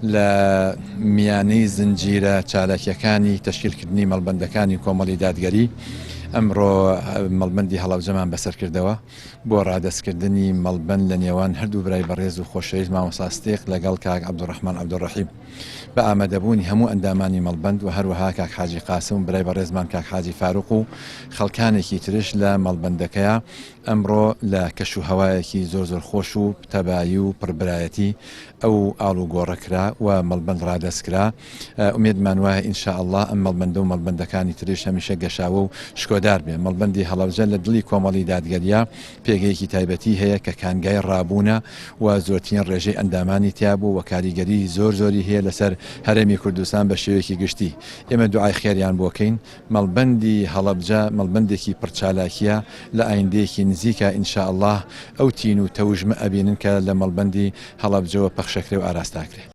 لە میانەی زنجیرە چالاکیەکانی تەشکیلکردنی مەڵبەندەکانی کۆمەڵی دادگەری ئەمڕۆ مەڵبەندی هەڵەبجەمان بەسەر کردەوە بۆ ڕادەستکردنی مەڵبەند لە نێوان هەردوو برای بەڕێز و خۆشەویست مامۆستا ستێق لەگەڵ کاک عەبدوڕەحمان عەبدوڕەحیم بە ئامادەبوونی هەموو ئەندامانی مەڵبەند و هەروەها کاک حاجی قاسم برای بەڕێزمان کاک حاجی فاروق و خەڵکانێکی ترش لە مەڵبەندەکەیە ئەمڕۆ لە کەش و هەوایەکی زۆر خۆش و تەبایی و پڕبرایەتی ئەو ئاڵ و گۆڕەکرا و مەڵبەند ڕادەستکرا ئومێدمان وایە ئینشاءالله ئەم مەڵبەندە و مەڵبەندەکانی تریش هەمیشە گەشاوە و شکۆدار بێ مەڵبەندی هەڵەبجە لە دڵی کۆمەڵی دادگەریە پێگەیەکی تایبەتی هەیە کە کانگای ڕابوونە و زۆرترین ڕێژەی ئەندامانی تیا بوو و کاریگەری زۆری هەیە لەسەر هەرێمی کوردستان بە شێوەیەکی گشتی ئێمە دوعای خێریان بۆکەین مەڵبەندی هەڵەبجە مەڵبەندێکی پڕچالاکیە لە ئایندەیەکی نزیکە ئینشاءالله ئەو تین و تەوژمە ئەبینن کە لە مەڵبەندی هەڵەبجەوە پەخشەکرێ و ئاراستاکرێ.